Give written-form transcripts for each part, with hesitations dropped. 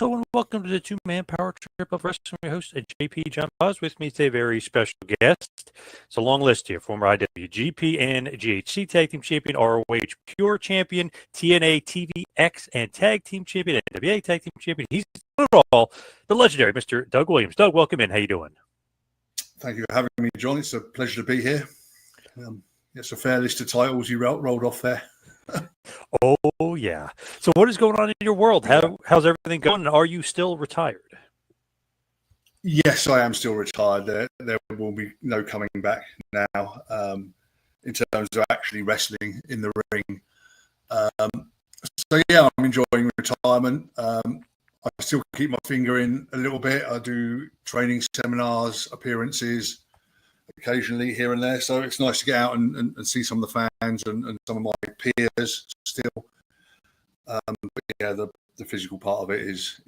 Hello and welcome to the two-man power trip of wrestling. Your host, NJP John Poz. With me today, a very special guest. It's a long list here. Former IWGP and GHC Tag Team Champion, ROH Pure Champion, TNA, TVX, and Tag Team Champion, NWA Tag Team Champion. He's done it all. The legendary Mr. Doug Williams. Doug, welcome in. How you doing? Thank you for having me, John. It's a pleasure to be here. It's a fair list of titles you rolled off there. Oh, yeah. So what is going on in your world? How's everything going? Are you still retired? Yes, I am still retired. There will be no coming back now in terms of actually wrestling in the ring. So, yeah, I'm enjoying retirement. I still keep my finger in a little bit. I do training seminars, appearances occasionally here and there. So it's nice to get out and see some of the fans and some of my peers still. But yeah, the physical part of it is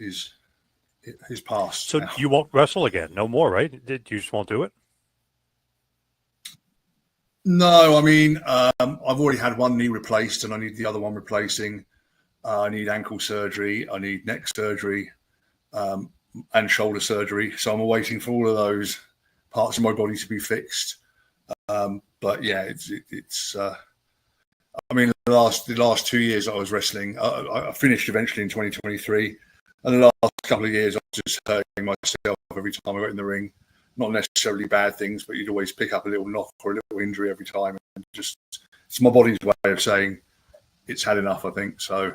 past. So now. You won't wrestle again? No more, right? You just won't do it? No, I mean, I've already had one knee replaced and I need the other one replacing. I need ankle surgery. I need neck surgery and shoulder surgery. So I'm awaiting for all of those parts of my body to be fixed. But yeah, it's I mean, the last 2 years I was wrestling, I finished eventually in 2023. And the last couple of years I was just hurting myself every time I got in the ring. Not necessarily bad things, but you'd always pick up a little knock or a little injury every time. And just, it's my body's way of saying it's had enough, I think. So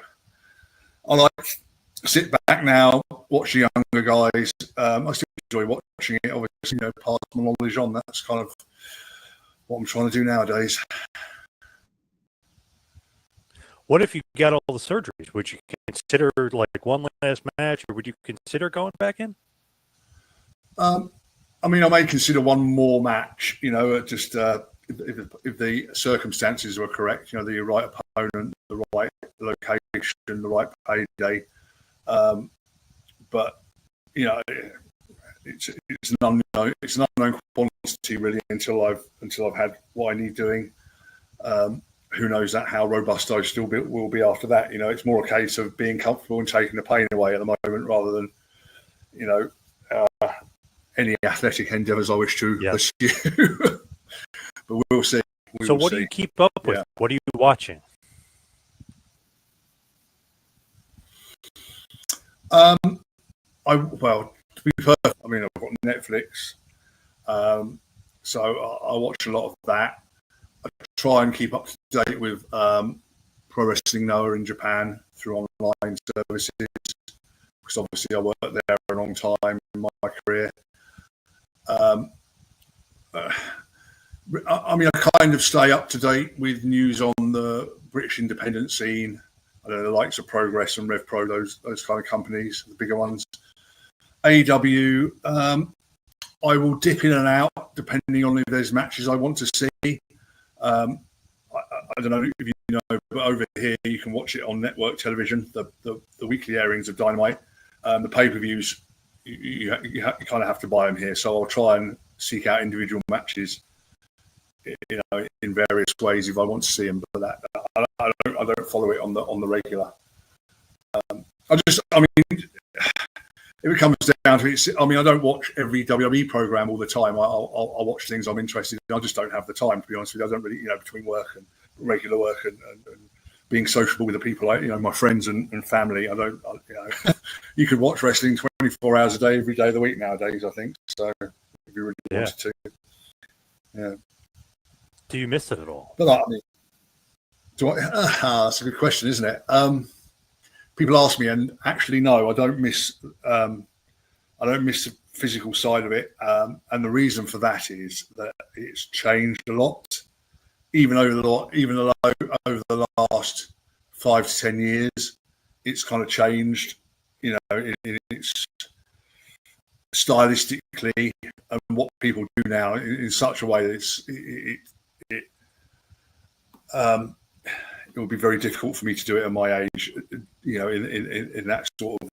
I like to sit back now, watch the younger guys. I still enjoy watching it, obviously, pass my knowledge on. That's kind of what I'm trying to do nowadays. What if you got all the surgeries? Would you consider like one last match, or would you consider going back in? I mean, I may consider one more match, just if the circumstances were correct, the right opponent, the right location, the right payday. But it's an unknown quantity really until I've had what I need doing. Who knows how robust I still will be after that? It's more a case of being comfortable and taking the pain away at the moment, rather than any athletic endeavours I wish to pursue. But we'll see. So what do you keep up with? Yeah. What are you watching? To be perfect, I mean, I've got Netflix, so I watch a lot of that. I try and keep up to date with Pro Wrestling Noah in Japan through online services, because obviously I worked there for a long time in my career. I mean, I kind of stay up to date with news on the British independent scene. I know the likes of Progress and Rev Pro, those kind of companies, the bigger ones. AEW, I will dip in and out depending on if there's matches I want to see. I don't know if you know, but over here you can watch it on network television, the weekly airings of Dynamite. The pay-per-views, you kind of have to buy them here. So I'll try and seek out individual matches, in various ways if I want to see them. But I don't follow it on the regular. I mean, if it comes down to it, I mean, I don't watch every WWE program all the time. I'll watch things I'm interested in. I just don't have the time, to be honest with you. I don't really, between work and regular work and being sociable with the people, my friends and family. I don't, you could watch wrestling 24 hours a day, every day of the week nowadays, I think. So if you really wanted to. Yeah. Do you miss it at all? But that's a good question, isn't it? People ask me, and actually, no, I don't miss. I don't miss the physical side of it, and the reason for that is that it's changed a lot, even over the last 5 to 10 years. It's kind of changed, it's stylistically and what people do now in such a way that it would be very difficult for me to do it at my age, in that sort of,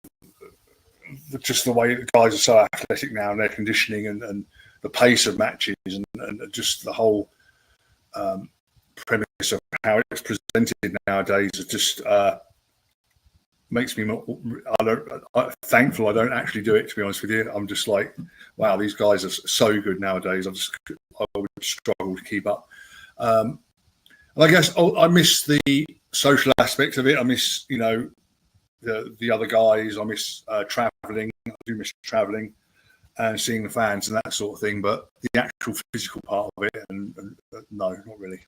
just the way the guys are so athletic now, and their conditioning and the pace of matches and just the whole premise of how it's presented nowadays is just makes me thankful I don't actually do it, to be honest with you. I'm just like, wow, these guys are so good nowadays. I would struggle to keep up. And I guess I miss the social aspect of it. I miss, the other guys. I miss traveling. I do miss traveling and seeing the fans and that sort of thing. But the actual physical part of it, and no, not really.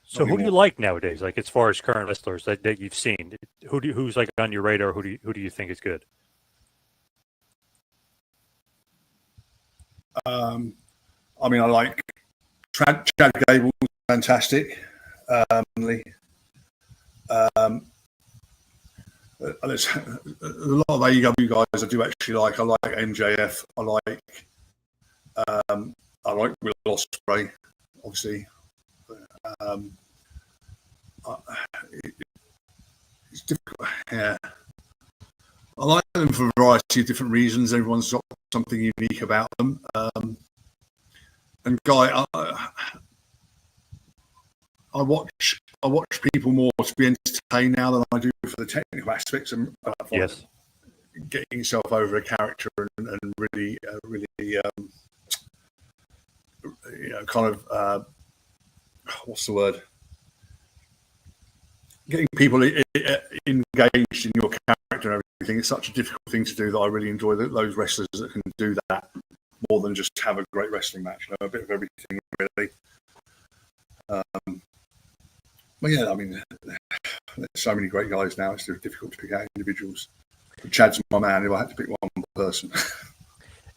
So who do you like nowadays? Like as far as current wrestlers that you've seen, who's like on your radar? Who do you think is good? I mean, I like Chad Gable's fantastic. There's a lot of AEW guys I do actually like. I like MJF. I like Will Ospreay, obviously. It's difficult. Yeah, I like them for a variety of different reasons. Everyone's got something unique about them. And Guy, I watch people more to be entertained now than I do for the technical aspects and yes, getting yourself over a character and really kind of what's the word? Getting people engaged in your character and everything. It's such a difficult thing to do that I really enjoy those wrestlers that can do that more than just have a great wrestling match. A bit of everything, really. But yeah, I mean, there's so many great guys now. It's difficult to pick out individuals. But Chad's my man. If I had to pick one person,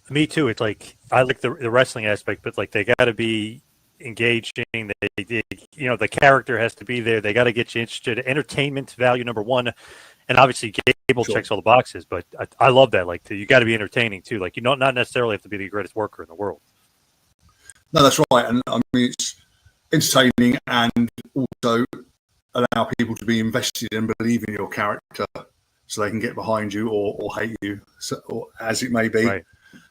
me too. It's like I like the wrestling aspect, but like they got to be engaging. The character has to be there. They got to get you interested. Entertainment value number one, and obviously Gable checks all the boxes. But I love that. Like you got to be entertaining too. Like you don't not necessarily have to be the greatest worker in the world. No, that's right. And I mean, it's entertaining and also allow people to be invested and believe in your character, so they can get behind you or hate you, or as it may be. Right.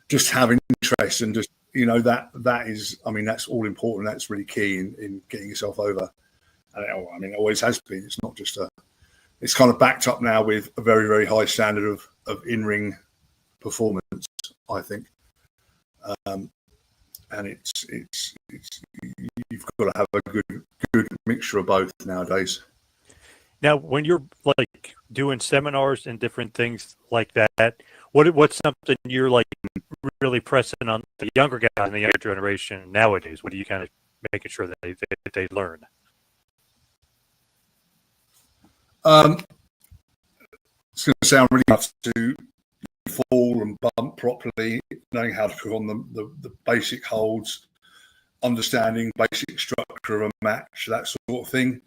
Just have interest and just. That is, I mean, that's all important. That's really key in getting yourself over. And it always has been. It's not just it's kind of backed up now with a very, very high standard of in-ring performance, I think. And it's you've got to have a good mixture of both nowadays. Now, when you're like doing seminars and different things like that, what's something you're like really pressing on the younger guys in the younger generation nowadays? What are you kind of making sure that they learn? It's going to sound really tough to fall and bump properly, knowing how to put on the basic holds, understanding basic structure of a match, that sort of thing.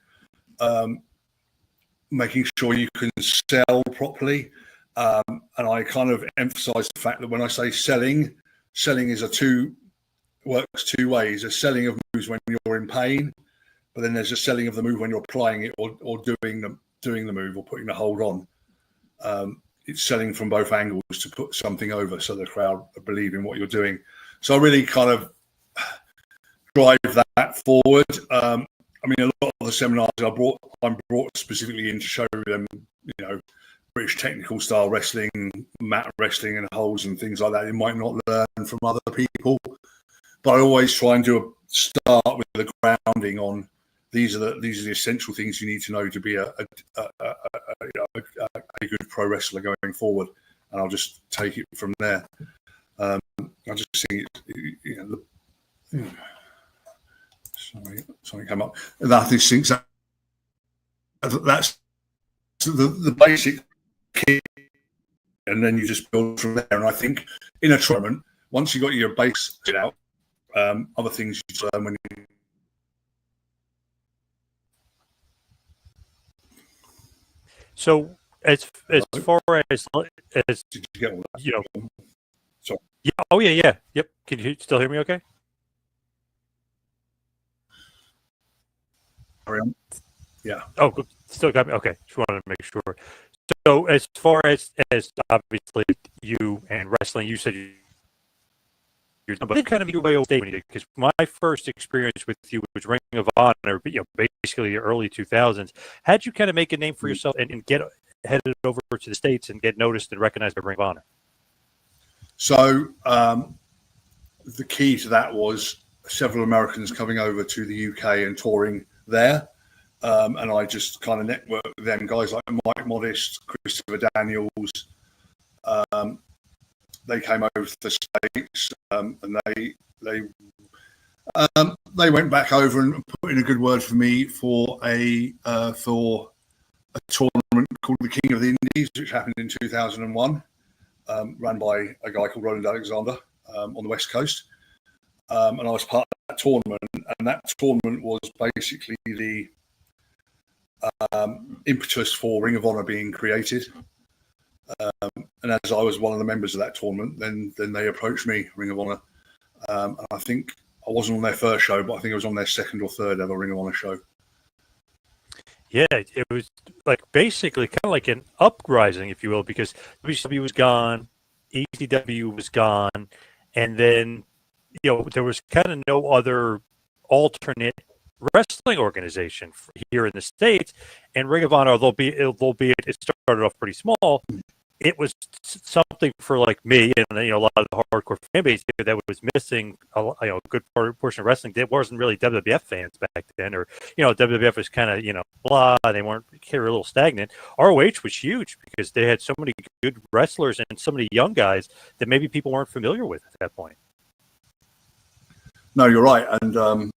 Making sure you can sell properly. And I kind of emphasize the fact that when I say selling is works two ways. A selling of moves when you're in pain, but then there's a selling of the move when you're applying it or doing the move or putting the hold on. It's selling from both angles to put something over so the crowd believe in what you're doing. So I really kind of drive that forward. I mean, a lot of the seminars I'm brought specifically in to show them, British technical style wrestling, mat wrestling and holds and things like that. You might not learn from other people, but I always try and start with the grounding on these are the essential things you need to know to be a good pro wrestler going forward, and I'll just take it from there. I just think something came up. That is things that's the basic kit, and then you just build from there. And I think in a tournament, once you got your base out, other things you learn when you. So as far as Did you get all that? Sorry. Yeah. Oh yeah. Yep. Can you still hear me? Okay. Carry on. Yeah. Oh, still got me. Okay. Just wanted to make sure. So as far as obviously you and wrestling, you said you're kind of your way statement, because my first experience with you was Ring of Honor, basically the early 2000s. How'd you kind of make a name for yourself and get headed over to the States and get noticed and recognized by Ring of Honor? So the key to that was several Americans coming over to the UK and touring there. And I just kind of networked with them, guys like Mike Modest, Christopher Daniels. They came over to the States, and they went back over and put in a good word for me for a tournament called the King of the Indies, which happened in 2001, ran by a guy called Roland Alexander on the West Coast. And I was part of that tournament, and that tournament was basically the impetus for Ring of Honor being created. And as I was one of the members of that tournament, then they approached me, Ring of Honor. And I think I wasn't on their first show, but I think I was on their second or third ever Ring of Honor show. Yeah, it was like basically kind of like an uprising, if you will, because WCW was gone, ECW was gone, and then there was kind of no other alternate wrestling organization here in the States. And Ring of Honor, albeit it started off pretty small, it was something for like me and a lot of the hardcore fan base that was missing a good portion of wrestling that wasn't really WWF fans back then, or WWF was kind of blah, they were a little stagnant. ROH was huge because they had so many good wrestlers and so many young guys that maybe people weren't familiar with at that point. No, you're right, and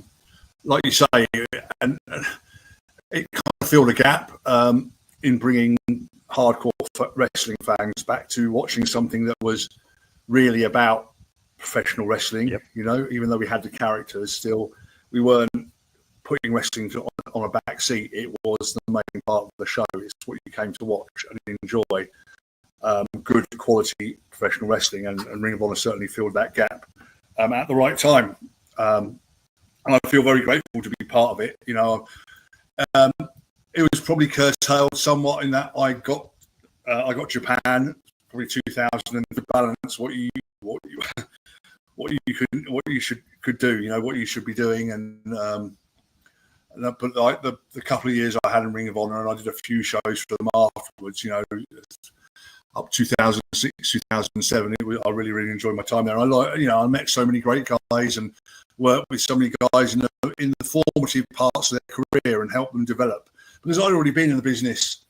like you say, and it kind of filled a gap in bringing hardcore wrestling fans back to watching something that was really about professional wrestling. Yep. Even though we had the characters, still we weren't putting wrestling on a back seat. It was the main part of the show. It's what you came to watch and enjoy. Good quality professional wrestling, and Ring of Honor certainly filled that gap at the right time. And I feel very grateful to be part of it. It was probably curtailed somewhat in that I got Japan probably 2000, and to balance what you could do, what you should be doing, and but like the couple of years I had in Ring of Honor, and I did a few shows for them afterwards, up 2006, 2007, I really, really enjoyed my time there. I met so many great guys and worked with so many guys in the formative parts of their career and helped them develop. Because I'd already been in the business.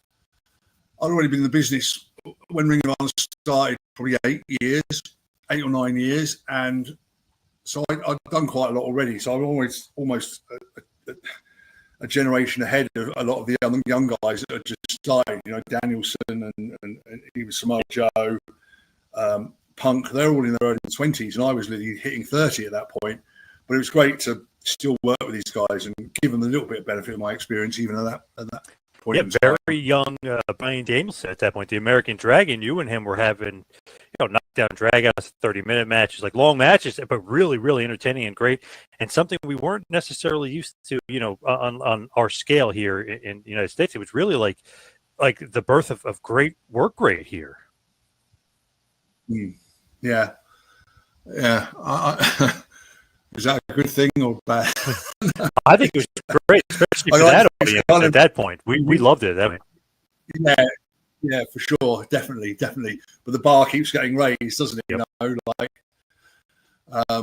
When Ring of Honor started, probably 8 or 9 years, and so I'd done quite a lot already. So I'm almost a generation ahead of a lot of the young guys that had just started. Danielson and even Samoa Joe, Punk. They're all in their early 20s, and I was literally hitting 30 at that point. But it was great to still work with these guys and give them a little bit of benefit of my experience, even at that point. Yeah, very young Bryan Danielson at that point, the American Dragon. You and him were having, knockdown, drag-outs, 30-minute matches, like long matches, but really, really entertaining and great, and something we weren't necessarily used to, on our scale here in the United States. It was really like the birth of great work rate here. Yeah. Is that a good thing or bad? I think it was great, especially for that audience at that point. We loved it. Yeah, for sure. Definitely. But the bar keeps getting raised, doesn't it? Yep.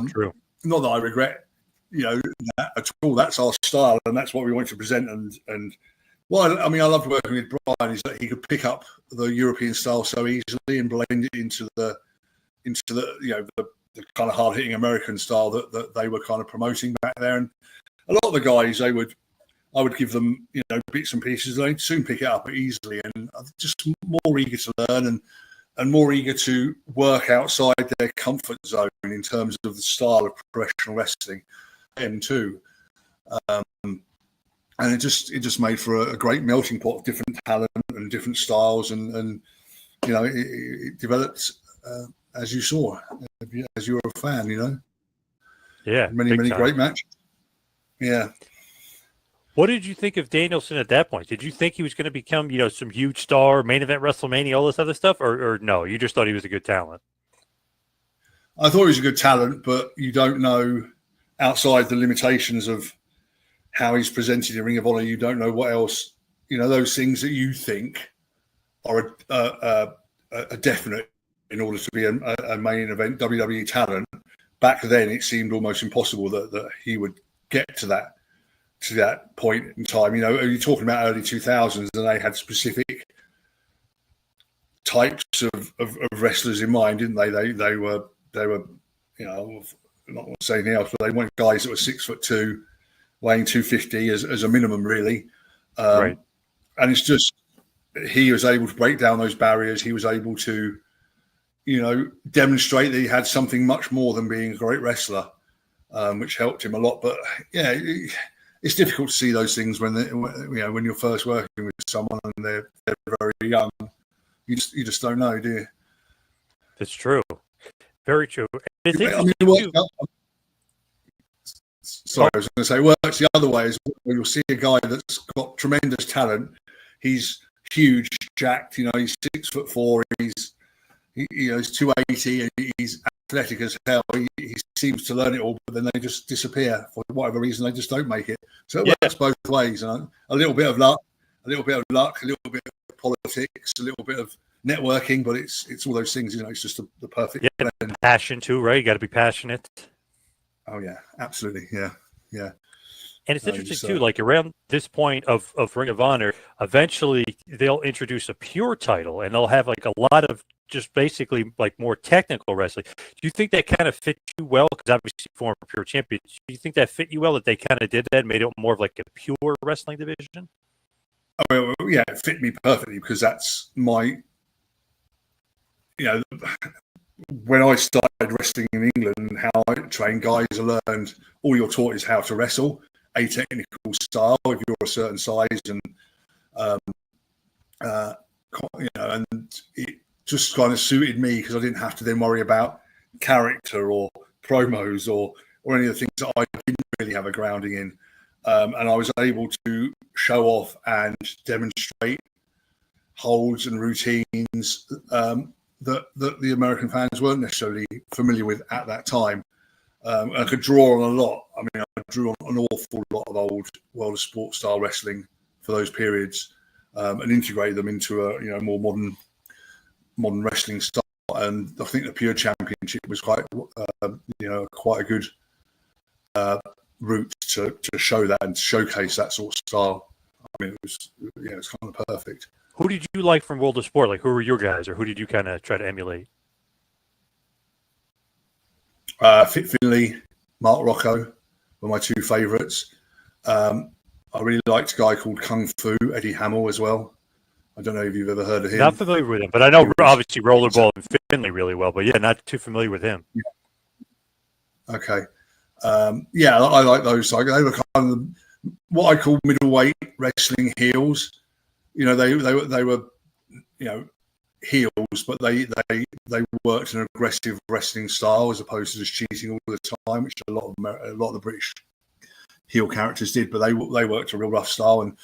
True. Not that I regret, that at all. That's our style, and that's what we want to present. And I loved working with Bryan is that he could pick up the European style so easily and blend it into the kind of hard-hitting American style that they were kind of promoting back there. And a lot of the guys, I would give them, bits and pieces, and they'd soon pick it up easily, and just more eager to learn and more eager to work outside their comfort zone in terms of the style of professional wrestling, and too. And it just made for a great melting pot of different talent and different styles, and it developed as you saw, as you were a fan, Yeah, many great matches. Yeah. What did you think of Danielson at that point? Did you think he was going to become, some huge star, main event WrestleMania, all this other stuff, or no? You just thought he was a good talent? I thought he was a good talent, but you don't know outside the limitations of how he's presented in Ring of Honor. You don't know what else, those things that you think are a definite in order to be a main event WWE talent. Back then, it seemed almost impossible that he would get to that point in time. You know, you're talking about early 2000s, and they had specific types of wrestlers in mind, didn't they? They were, you know, I'm not want to say anything else, but they wanted guys that were 6'2", weighing 250 as a minimum, really. Right. And it's just, he was able to break down those barriers. He was able to, you know, demonstrate that he had something much more than being a great wrestler, which helped him a lot. But yeah, it's difficult to see those things when you're first working with someone and they're very young. You just don't know, do you? That's true. Very true. It's I mean, sorry, I was going to say, it works the other way as well. You'll see a guy that's got tremendous talent. He's huge, jacked. You know, he's 6'4". He's 280. And he's athletic as hell. He seems to learn it all, but then they just disappear for whatever reason. They just don't make it. So it works both ways. A little bit of luck, a little bit of politics, a little bit of networking, but it's all those things. You know, it's just the perfect blend. Passion too, right? You got to be passionate. Oh yeah, absolutely, yeah. And it's interesting too. Like around this point of Ring of Honor, eventually they'll introduce a pure title, and they'll have like a lot of just basically like more technical wrestling. Do you think that kind of fit you well? Because obviously, former pure champion. Do you think that fit you well? That they kind of did that, and made it more of like a pure wrestling division? Oh yeah, it fit me perfectly because that's my. You know, when I started wrestling in England and how I trained, guys learned all you're taught is how to wrestle, a technical style if you're a certain size, and and it just kind of suited me because I didn't have to then worry about character or promos or any of the things that I didn't really have a grounding in, and I was able to show off and demonstrate holds and routines that the American fans weren't necessarily familiar with at that time. I could draw on a lot. I mean, I drew on an awful lot of old World of Sport style wrestling for those periods, and integrate them into a more modern wrestling style. And I think the Pure Championship was quite a good route to show that and showcase that sort of style. I mean, it's kind of perfect. Who did you like from World of Sport? Like, who were your guys, or who did you kind of try to emulate? Fit Finlay, Mark Rocco were my two favourites. I really liked a guy called Kung Fu, Eddie Hamill, as well. I don't know if you've ever heard of him. Not familiar with him, but I know obviously Rollerball and Finlay really well, but yeah, not too familiar with him. Yeah. Okay. I like those. They were kind of what I call middleweight wrestling heels. You know, they were heels, but they worked an aggressive wrestling style as opposed to just cheating all the time, which a lot of the British heel characters did. But they worked a real rough style and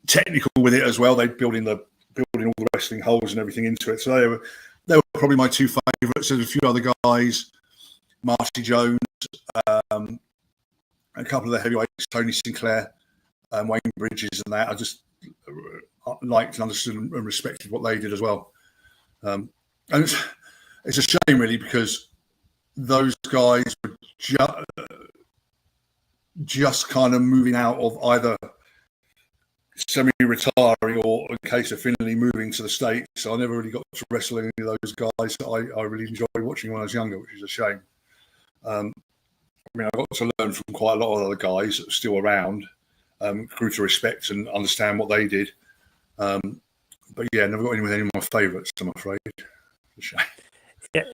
technical with it as well. They building all the wrestling holes and everything into it. So they were probably my two favourites. There's a few other guys, Marty Jones, a couple of the heavyweights, Tony Sinclair, Wayne Bridges, and that. I just liked and understood and respected what they did as well. And it's a shame, really, because those guys were just kind of moving out of either semi-retiring or, in case of Finlay, moving to the States. So I never really got to wrestle any of those guys that I really enjoyed watching when I was younger, which is a shame. I mean, I got to learn from quite a lot of other guys that are still around, grew to respect and understand what they did. But yeah, never got any with any of my favourites, I'm afraid. Yeah,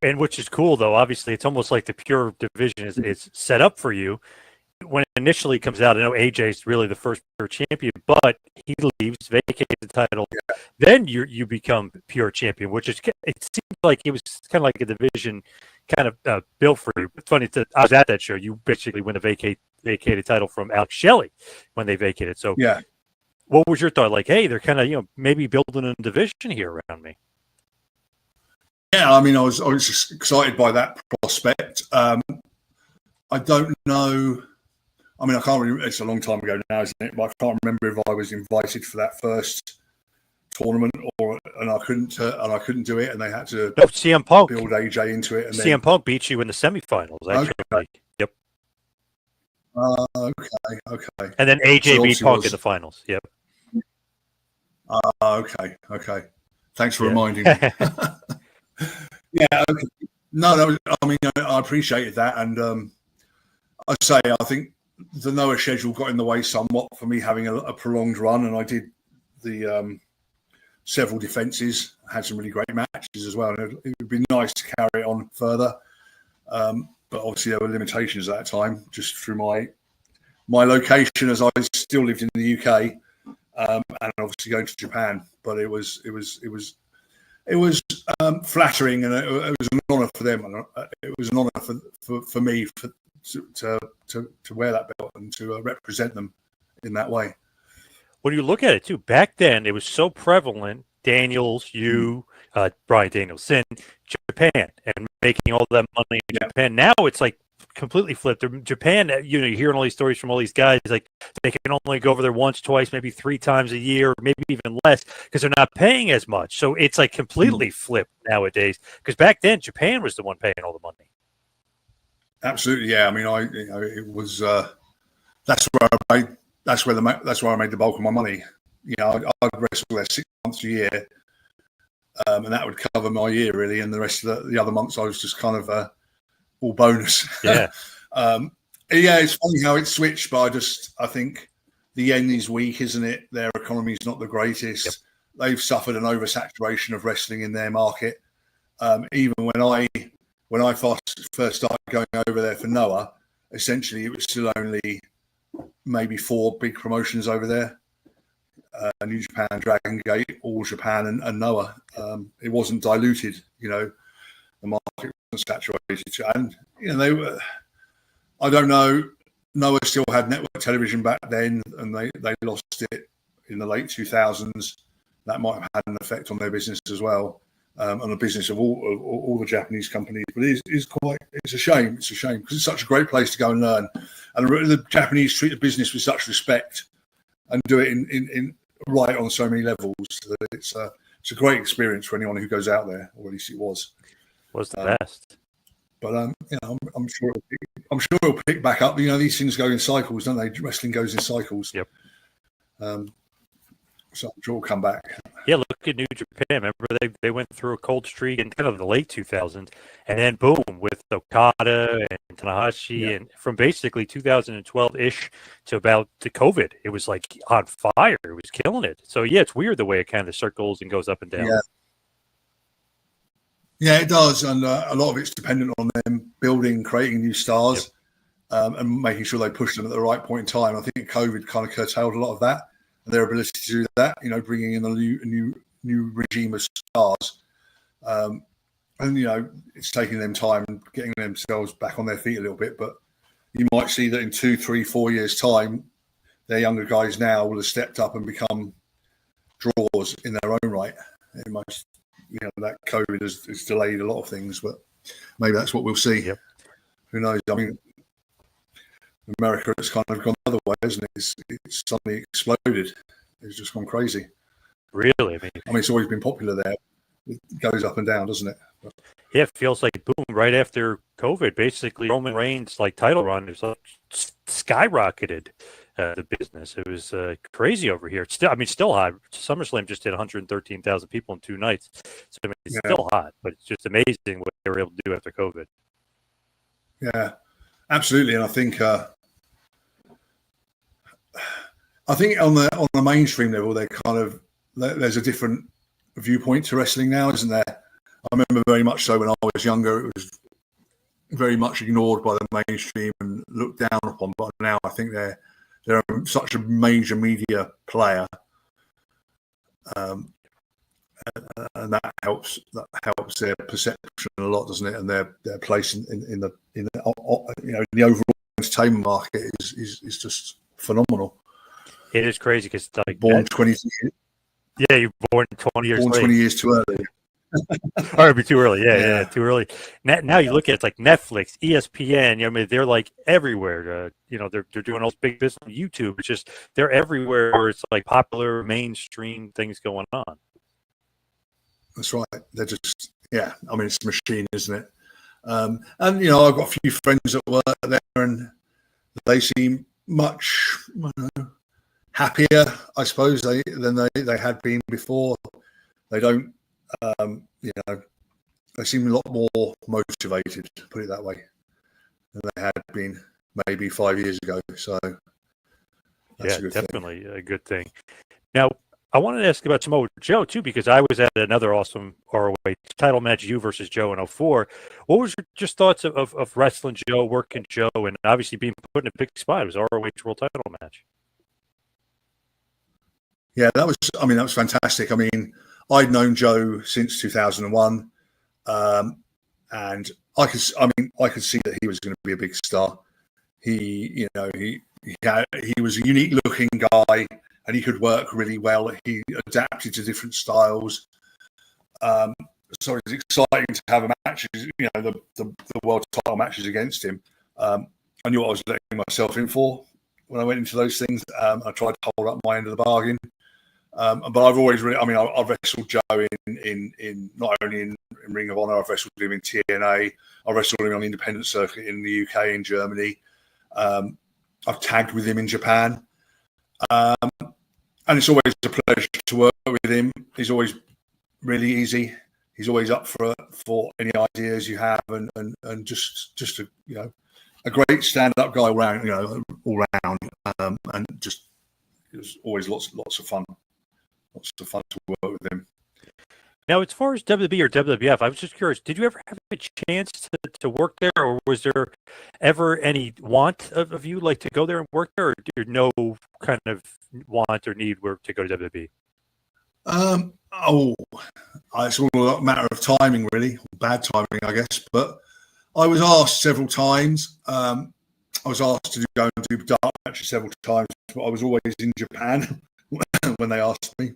and which is cool, though. Obviously, it's almost like the pure division is set up for you. When it initially comes out, I know AJ's really the first pure champion, but he leaves, vacates the title. Yeah. Then you become pure champion, which is, it seems like it was kind of like a division kind of built for you. It's funny, I was at that show. You basically win a vacated title from Alex Shelley when they vacated. So yeah, what was your thought? Like, hey, they're kind of, maybe building a division here around me. Yeah, I mean, I was just excited by that prospect. I don't know. I mean, I can't remember. It's a long time ago now, isn't it? But I can't remember if I was invited for that first tournament, and I couldn't do it, and they had to No, CM Punk. build AJ into it. And CM Punk beat you in the semifinals, actually. Okay. Yep. Okay. And then AJ So beat Punk in the finals. Yep. Okay. Thanks for reminding me. Yeah. Okay. No. I mean, I appreciated that, and I think the Noah schedule got in the way somewhat for me having a prolonged run, and I did the several defenses, had some really great matches as well. And it would be nice to carry it on further, but obviously there were limitations at that time, just through my location, as I still lived in the UK, and obviously going to Japan. But it was flattering, and it was an honour for them, and it was an honour for me to wear that belt and to represent them in that way. When you look at it too, back then it was so prevalent. Daniels, Bryan Danielson, Japan, and making all that money in Japan. Now it's like completely flipped. Japan, you're hearing all these stories from all these guys, like they can only go over there once, twice, maybe 3 times a year, maybe even less, because they're not paying as much. So it's like completely flipped nowadays. Because back then, Japan was the one paying all the money. Absolutely, yeah. I mean, it was that's where I made the bulk of my money. I'd wrestle there 6 months a year, and that would cover my year really. And the rest of the other months, I was just kind of all bonus. Yeah. It's funny how it switched, but I think the yen is weak, isn't it? Their economy is not the greatest. Yep. They've suffered an oversaturation of wrestling in their market. Even when I first started going over there for Noah, essentially it was still only maybe 4 big promotions over there. New Japan, Dragon Gate, All Japan, and Noah. It wasn't diluted, the market wasn't saturated. And, they were, I don't know, Noah still had network television back then, and they lost it in the late 2000s. That might have had an effect on their business as well. On the business of all the Japanese companies, but it's a shame. It's a shame because it's such a great place to go and learn, and the Japanese treat the business with such respect and do it in right on so many levels. That it's a great experience for anyone who goes out there, or at least it was. Was the best. But I'm sure it'll pick back up. These things go in cycles, don't they? Wrestling goes in cycles. Yep. So I'm sure it'll come back. Yeah, look at New Japan. Remember, they went through a cold streak in kind of the late 2000s, and then boom, with Okada and Tanahashi, and from basically 2012-ish to about to COVID, it was like on fire. It was killing it. So, yeah, it's weird the way it kind of circles and goes up and down. Yeah, it does, and a lot of it's dependent on them creating new stars, and making sure they push them at the right point in time. I think COVID kind of curtailed a lot of that. Their ability to do that, bringing in a new regime of stars, and it's taking them time and getting themselves back on their feet a little bit. But you might see that in 2, 3, 4 years' time, their younger guys now will have stepped up and become draws in their own right. It must, that COVID has delayed a lot of things, but maybe that's what we'll see. Yep. Who knows? I mean, America has kind of gone the other way, hasn't it? It's suddenly exploded. It's just gone crazy. Really? I mean, it's always been popular there. It goes up and down, doesn't it? Yeah, it feels like boom right after COVID. Basically, Roman Reigns' title run is skyrocketed the business. It was crazy over here. It's still hot. SummerSlam just did 113,000 people in 2 nights. So it's still hot, but it's just amazing what they were able to do after COVID. Yeah, absolutely. And I think on the mainstream level, there's a different viewpoint to wrestling now, isn't there? I remember very much so when I was younger, it was very much ignored by the mainstream and looked down upon. But now I think they're such a major media player, and that helps their perception a lot, doesn't it? And their place in the overall entertainment market is just phenomenal. It is crazy because born 20. Yeah, you're born 20 years. Born 20 years too early. Or it'd be too early. Yeah, too early. Now you look at it's like Netflix, ESPN. They're like everywhere. They're doing all this big business on YouTube. It's just they're everywhere where it's like popular mainstream things going on. That's right. They're just, yeah. I mean, it's a machine, isn't it? And I've got a few friends that work there, and they seem much happier, I suppose, than they had been before. They don't, they seem a lot more motivated, put it that way, than they had been maybe 5 years ago. So that's a good definitely a good thing. Now, I wanted to ask about Samoa Joe too, because I was at another awesome ROH title match, you versus Joe in 04. What was your just thoughts of wrestling Joe, working Joe, and obviously being put in a big spot? It was ROH World Title match. Yeah, that was fantastic. I mean, I'd known Joe since 2001, and I could see that he was going to be a big star. He was a unique looking guy, and he could work really well. He adapted to different styles. So it's exciting to have a match, the world title matches against him. I knew what I was letting myself in for when I went into those things. I tried to hold up my end of the bargain. But I've always I've wrestled Joe in not only in Ring of Honor, I've wrestled him in TNA, I've wrestled him on the independent circuit in the UK and Germany. I've tagged with him in Japan. And it's always a pleasure to work with him. He's always really easy. He's always up for any ideas you have, and just a great stand-up guy all round, and just it was always lots of fun. Lots of fun to work with him. Now, as far as WWE or WWF, I was just curious, did you ever have a chance to work there, or was there ever any want of you like to go there and work there, or did you no kind of want or need to go to WWE? It's all a matter of timing, really. Bad timing, I guess. But I was asked several times. I was asked to go and do dark matches several times, but I was always in Japan when they asked me.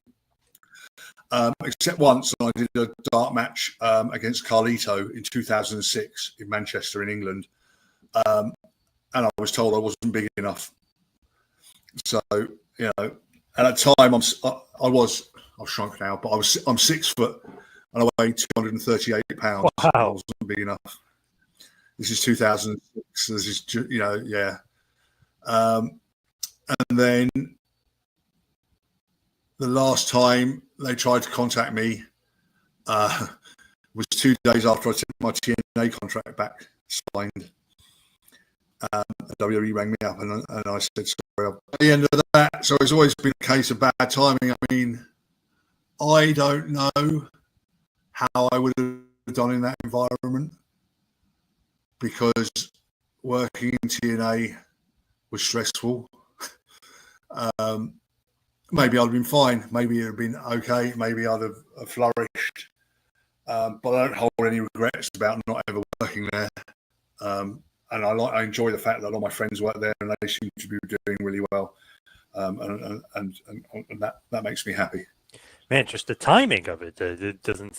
Except once, I did a dark match against Carlito in 2006 in Manchester, in England, and I was told I wasn't big enough. So at that time, I've shrunk now, but I'm 6 foot and I weigh 238 pounds. Wow. I wasn't big enough. This is 2006. This is yeah. And then the last time they tried to contact me was 2 days after I took my TNA contract back signed. WWE rang me up and I said sorry. At the end of that, so it's always been a case of bad timing. I mean, I don't know how I would have done in that environment, because working in TNA was stressful. Maybe I'd have been fine. Maybe it would have been okay. Maybe I'd have flourished. But I don't hold any regrets about not ever working there. And I enjoy the fact that a lot of my friends work there and they seem to be doing really well. And that makes me happy. Man, just the timing of it, it didn't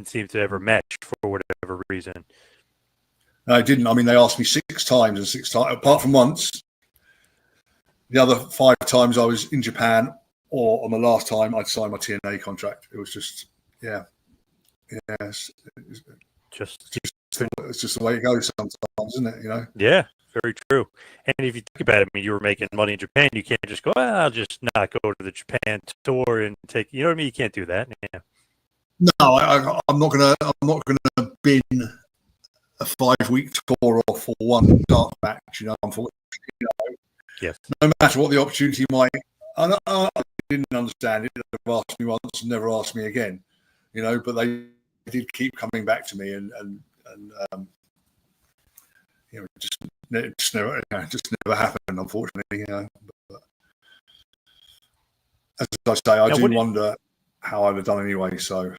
seem to ever match for whatever reason. No, it didn't. I mean, they asked me 6 times, and 6 times, apart from once, the other 5 times I was in Japan, or on the last time I'd signed my TNA contract. It was just, it's just the way it goes sometimes, isn't it? Yeah, very true. And if you think about it, I mean, you were making money in Japan. You can't just go, I'll just not go to the Japan tour and take. You know what I mean? You can't do that. Yeah. No, I'm not gonna bin a 5-week tour off for one dark match. Unfortunately, yes. No matter what the opportunity might. I didn't understand it. They've asked me once and never asked me again. But they did keep coming back to me, and it just never happened, unfortunately. But as I say, I do wonder how I'd have done anyway. So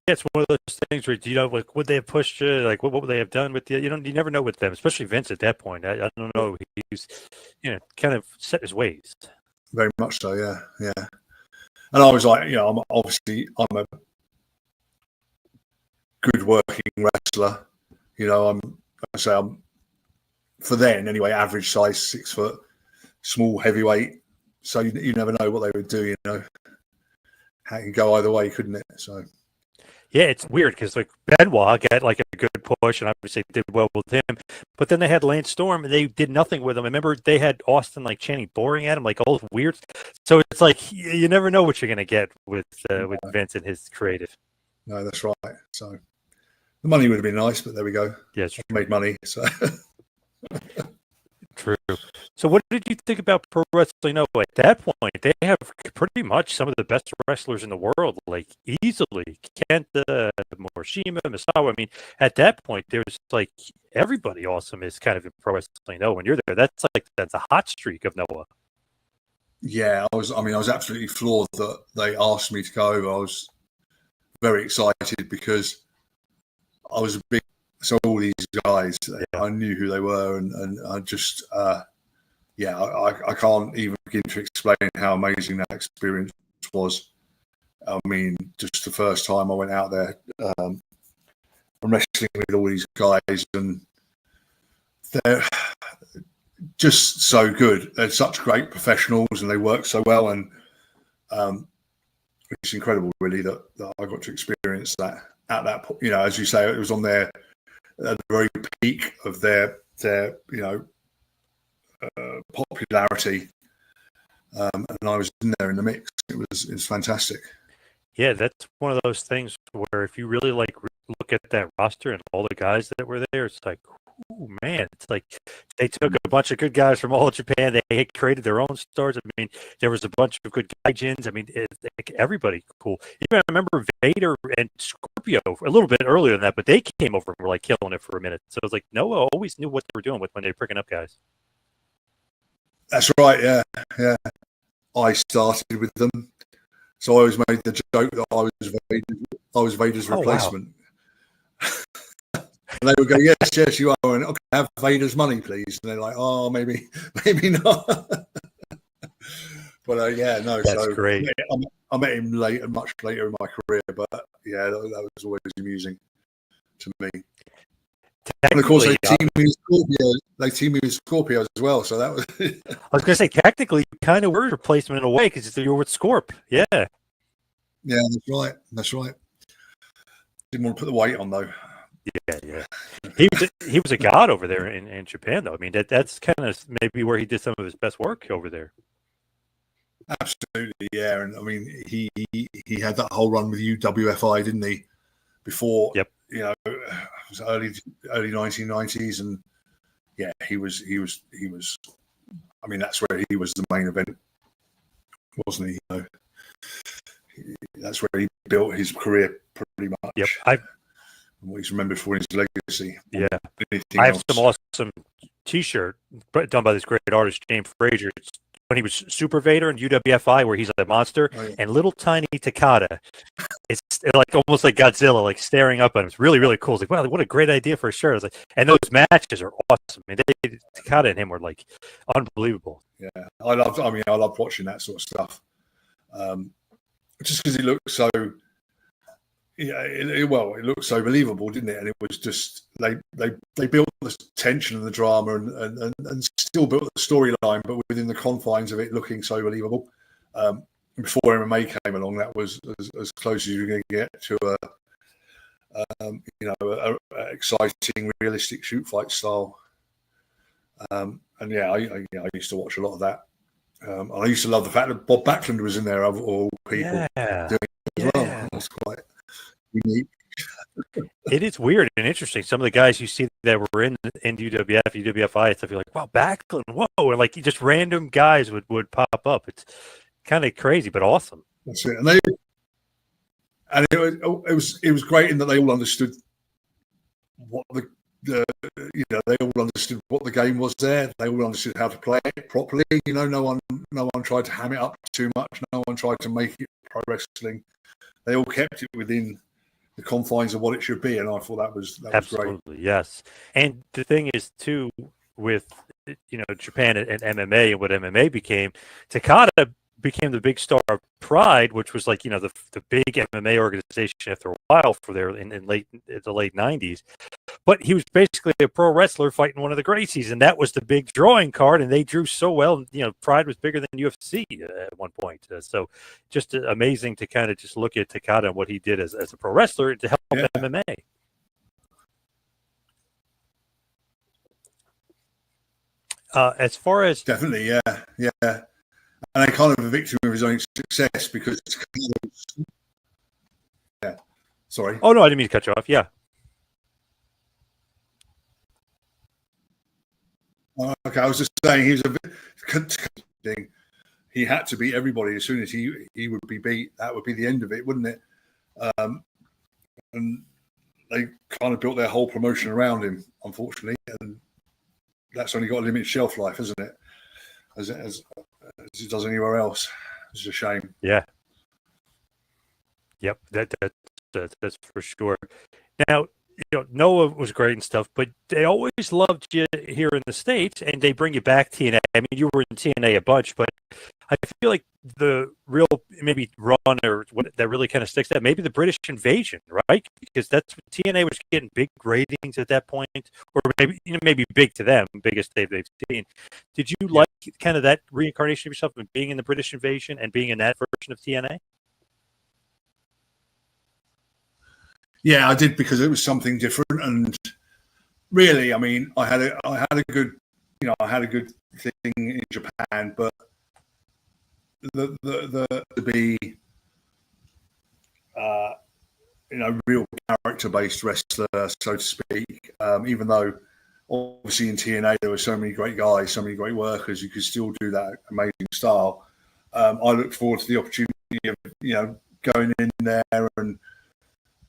it's one of those things where like, would they have pushed you? Like, what would they have done with you? You never know with them, especially Vince at that point. I don't know. He's kind of set his ways. Very much so, yeah. And I was like, I'm a good working wrestler. I'm for then anyway, average size, 6 foot, small heavyweight. So you never know what they would do. How it could go either way, couldn't it? So Yeah, it's weird because like Benoit got like a good push and obviously did well with him, but then they had Lance Storm and they did nothing with him. I remember they had Austin like chanting boring at him, like all weird. So it's like you never know what you're gonna get with Vince and his creative. No, that's right. So the money would have been nice, but there we go. Yeah, I made money, so. True. So what did you think about Pro Wrestling Noah? At that point, they have pretty much some of the best wrestlers in the world, like easily. Kenta, Morishima, Misawa. I mean, at that point, there's like everybody awesome is kind of in Pro Wrestling Noah. When you're there, that's a hot streak of Noah. Yeah, I was absolutely floored that they asked me to go over. I was very excited because I was a big, so all these guys, I knew who they were, and I just, I can't even begin to explain how amazing that experience was. I mean, just the first time I went out there, I'm wrestling with all these guys, and they're just so good. They're such great professionals, and they work so well, and it's incredible, really, that I got to experience that at that point. You know, as you say, it was on their at the very peak of their popularity, and I was in there in the mix. It was fantastic. Yeah, that's one of those things where if you really like look at that roster and all the guys that were there, it's like, oh man, it's like they took a bunch of good guys from all of Japan. They created their own stars. I mean, there was a bunch of good gaijins. I mean, like everybody cool. Even I remember Vader and Scorpio a little bit earlier than that, but they came over and were like killing it for a minute. So it was like Noah always knew what they were doing when they were picking up guys. That's right. Yeah. I started with them, so I always made the joke that I was Vader's replacement. Wow. And they would go, yes, you are. And okay, have Vader's money, please. And they're like, oh, maybe not. But no, that's so great. I met him much later in my career, but yeah, that was always amusing to me. And of course, they teamed me with Scorpio as well. So that was. I was going to say, technically, you kind of were a replacement in a way because you were with Scorp. Yeah. Yeah, that's right. Didn't want to put the weight on though. Yeah. He was a god over there in Japan, though. I mean, that's kind of maybe where he did some of his best work over there. Absolutely, yeah. And I mean, he had that whole run with UWFI, didn't he? Before, yep. You know, it was early 1990s, and yeah, he was. I mean, that's where he was the main event, wasn't he? You know, that's where he built his career pretty much. Yep. What he's remembered for his legacy. Yeah. I have some awesome T-shirt done by this great artist, James Frazier. It's when he was Super Vader in UWFI, where he's a monster, and little tiny Takada. It's like almost like Godzilla, like staring up at him. It's really, really cool. It's like, wow, what a great idea for a shirt. I was like, and those matches are awesome. I mean, Takada and him were like unbelievable. Yeah, I loved watching that sort of stuff. Just because it looked so. Yeah, it looked so believable, didn't it? And it was just they built the tension and the drama and still built the storyline, but within the confines of it looking so believable. Before MMA came along, that was as close as you were going to get to a exciting, realistic shoot fight style. And yeah, I used to watch a lot of that. And I used to love the fact that Bob Backlund was in there of all people doing it as well. That's quite unique. It is weird and interesting. Some of the guys you see that were in UWF, UWFI and stuff, you're like, wow, Backlund, whoa. And like just random guys would pop up. It's kind of crazy, but awesome. That's it. And it was great in that they all understood what they all understood what the game was there. They all understood how to play it properly. You know, no one tried to ham it up too much. No one tried to make it pro wrestling. They all kept it within the confines of what it should be, and I thought that was absolutely great. Yes. And the thing is too, with Japan and MMA and what MMA became, Takada became the big star of Pride, which was like the big MMA organization after a while for there in the late 90s. but he was basically a pro wrestler fighting one of the Gracies, and that was the big drawing card, and they drew so well. You know, Pride was bigger than UFC at one point. So just amazing to kind of just look at Takada and what he did as a pro wrestler to help MMA. As far as definitely, yeah, and I kind of a victim of his own success because sorry. Oh no, I didn't mean to cut you off. Yeah. Okay, I was just saying he was he had to beat everybody as soon as he would be beat. That would be the end of it, wouldn't it? And they kind of built their whole promotion around him, unfortunately, and that's only got a limited shelf life, isn't it? As it does anywhere else. It's a shame. Yeah. Yep. That's for sure. Now, you know, Noah was great and stuff, but they always loved you here in the States, and they bring you back TNA. I mean, you were in TNA a bunch, but I feel like the real maybe run or what that really kind of sticks out, maybe the British invasion, right? Because that's what TNA was getting big ratings at that point, or maybe big to them, biggest they've seen. Did you like kind of that reincarnation of yourself and being in the British invasion and being in that version of TNA? Yeah, I did because it was something different, and really, I mean, I had a good thing in Japan, but the to be real character based wrestler, so to speak. Even though obviously in TNA there were so many great guys, so many great workers, you could still do that amazing style. I look forward to the opportunity of going in there and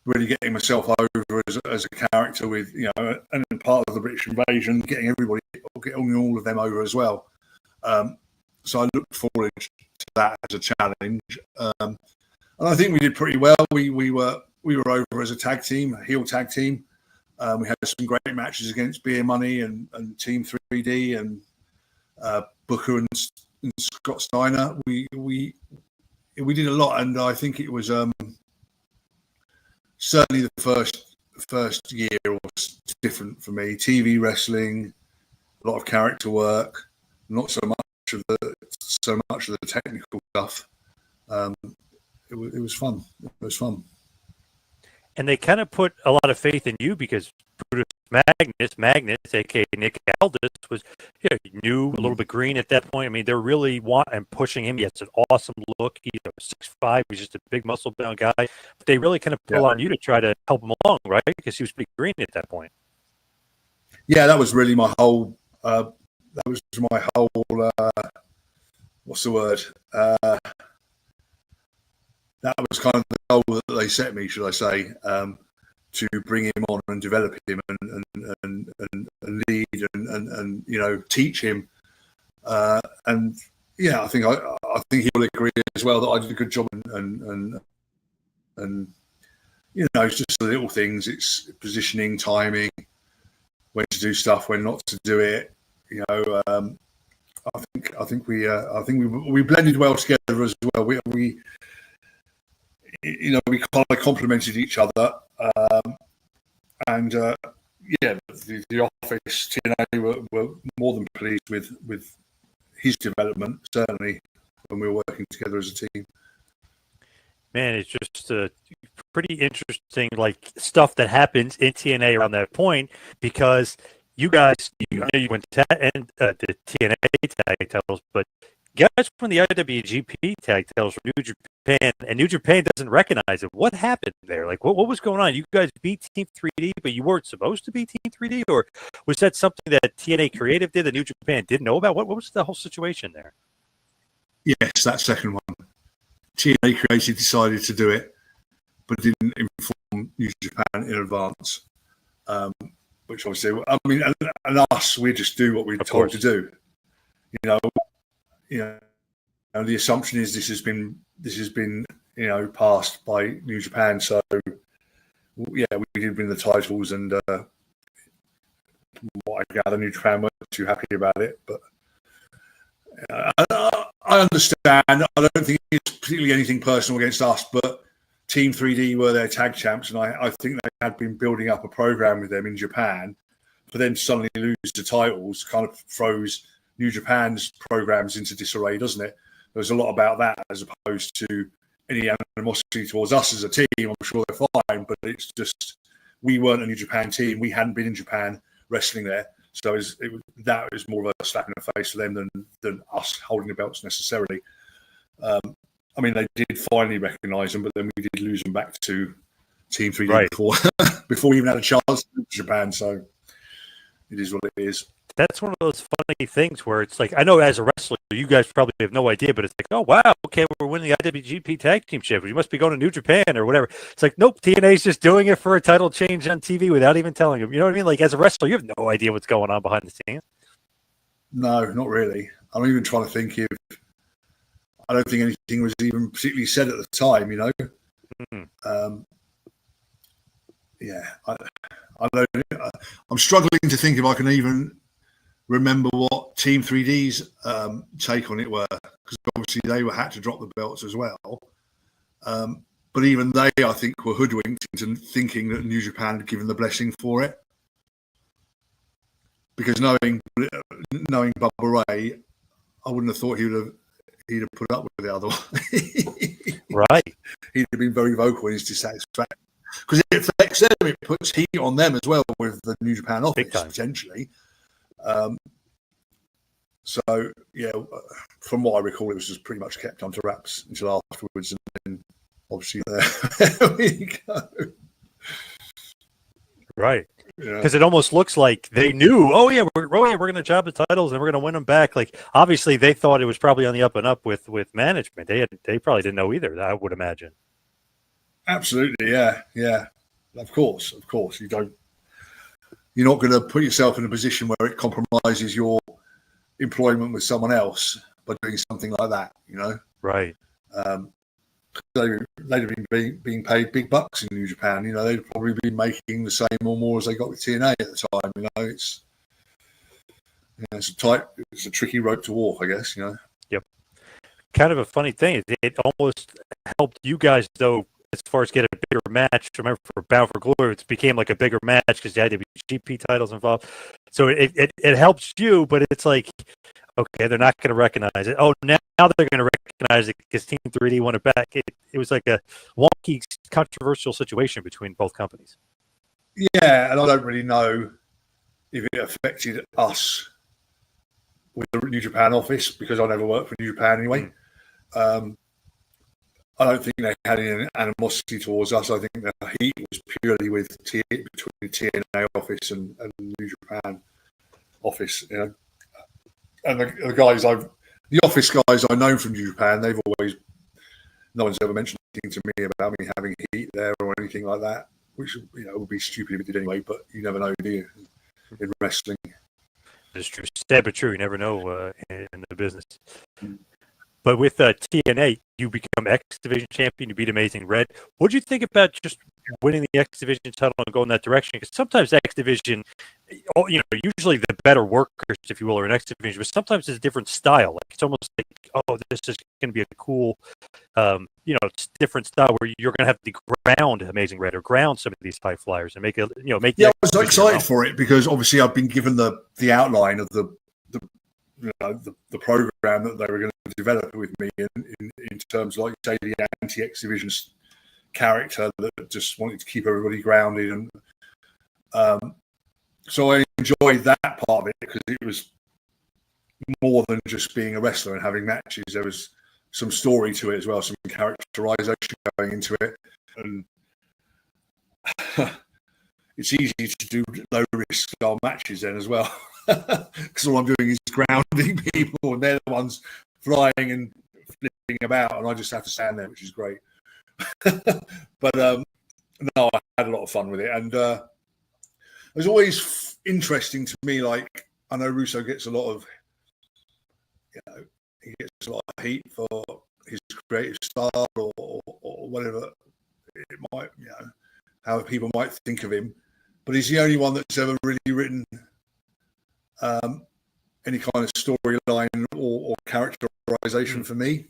really getting myself over as a character with, and part of the British invasion, getting all of them over as well. So I look forward to that as a challenge. And I think we did pretty well. We were over as a tag team, a heel tag team. We had some great matches against Beer Money and Team 3D and Booker and Scott Steiner. We did a lot, and I think it was certainly the first year was different for me. TV wrestling, a lot of character work, not so much of the technical stuff. It was fun. It was fun. And they kind of put a lot of faith in you because Brutus Magnus, aka Nick Aldis, was new, a little bit green at that point. I mean, they're really pushing him. He has an awesome look. He's 6'5". He's just a big muscle bound guy. But they really kind of pull on you to try to help him along, right? Because he was pretty green at that point. Yeah, that was really my whole. What's the word? That was kind of the goal that they set me, should I say, to bring him on and develop him and lead and teach him. And yeah, I think he will agree as well that I did a good job. And it's just the little things. It's positioning, timing, when to do stuff, when not to do it. I think we blended well together as well. We kind of complemented each other, and the office TNA were more than pleased with his development. Certainly, when we were working together as a team. Man, it's just pretty interesting, like stuff that happens in TNA around that point because you guys, you went to the TNA tag titles, but guys won the IWGP tag titles from New Japan, and New Japan doesn't recognize it. What happened there? Like, what was going on? You guys beat Team 3D, but you weren't supposed to beat Team 3D, or was that something that TNA Creative did that New Japan didn't know about? What was the whole situation there? Yes, that second one. TNA Creative decided to do it, but didn't inform New Japan in advance. Which obviously, I mean, and us, we just do what we're told to do. The assumption is this has been passed by New Japan. So yeah, we did win the titles, and what I gather, New Japan weren't too happy about it. But I understand. I don't think it's particularly anything personal against us, but Team 3D were their tag champs, and I think they had been building up a program with them in Japan. For them to suddenly lose the titles kind of throws New Japan's programs into disarray, doesn't it? There's a lot about that as opposed to any animosity towards us as a team. I'm sure they're fine, but it's just we weren't a New Japan team. We hadn't been in Japan wrestling there. So that was more of a slap in the face for them than us holding the belts necessarily. I mean, they did finally recognise them, but then we did lose them back to Team 3D before we even had a chance to move to Japan. So it is what it is. That's one of those funny things where it's like, I know as a wrestler, you guys probably have no idea, but it's like, oh, wow, okay, we're winning the IWGP Tag Team Championship. You must be going to New Japan or whatever. It's like, nope, TNA's just doing it for a title change on TV without even telling them. You know what I mean? Like, as a wrestler, you have no idea what's going on behind the scenes. No, not really. I'm even trying to think if I don't think anything was even particularly said at the time, you know. Mm-hmm. I don't. I'm struggling to think if I can even remember what Team 3D's take on it were, because obviously they had to drop the belts as well. But even they, I think, were hoodwinked into thinking that New Japan had given the blessing for it. Because knowing Bubba Ray, I wouldn't have thought he'd have put up with it otherwise. Right. He'd have been very vocal in his dissatisfaction. Because it affects them, it puts heat on them as well with the New Japan office, potentially. So, yeah, from what I recall, it was just pretty much kept under wraps until afterwards. And then, obviously, there we go. Right. Because it almost looks like they knew, we're going to job the titles and we're going to win them back. Like, obviously, they thought it was probably on the up and up with management. They probably didn't know either, I would imagine. Absolutely, yeah. Of course. You're not going to put yourself in a position where it compromises your employment with someone else by doing something like that, you know? Right. They'd have been being paid big bucks in New Japan. You know, they'd probably be making the same or more as they got with TNA at the time. You know, it's a tricky rope to walk, I guess. You know. Yep. Kind of a funny thing. It almost helped you guys though, as far as get a bigger match. Remember, for Bound for Glory, it became like a bigger match because the IWGP titles involved. So it helps you, but it's like, okay, they're not going to recognize it. Oh, now they're going to recognize it because Team 3D won it back. It was like a wonky, controversial situation between both companies. Yeah, and I don't really know if it affected us with the New Japan office because I never worked for New Japan anyway. I don't think they had any animosity towards us. I think the heat was purely with between the TNA office and New Japan office. You know, and the guys the office guys I know from New Japan, no one's ever mentioned anything to me about me having heat there or anything like that, which, you know, would be stupid if it did anyway, but you never know, do you, in wrestling? It's true. Sad but true. You never know in the business. But with TNA, you become X Division champion. You beat Amazing Red. What do you think about just winning the X Division title and going that direction? Because sometimes X Division, you know, usually the better workers, if you will, are in X Division, but sometimes it's a different style. Like, it's almost like, oh, this is going to be a cool, you know, it's different style where you're going to have to ground Amazing Red or ground some of these high flyers and make it, you know, make. Yeah, I was so excited for it because obviously I've been given the outline of the program that they were going to develop with me in terms of, like, say, the anti-X Division character that just wanted to keep everybody grounded, and so I enjoyed that part of it because it was more than just being a wrestler and having matches. There was some story to it as well, some characterization going into it, and it's easy to do low risk style matches then as well. Because all I'm doing is grounding people, and they're the ones flying and flipping about, and I just have to stand there, which is great. But no, I had a lot of fun with it, and it was always interesting to me. Like, I know Russo gets a lot of, you know, he gets a lot of heat for his creative style or whatever it might, you know, how people might think of him, but he's the only one that's ever really written any kind of storyline or characterization for me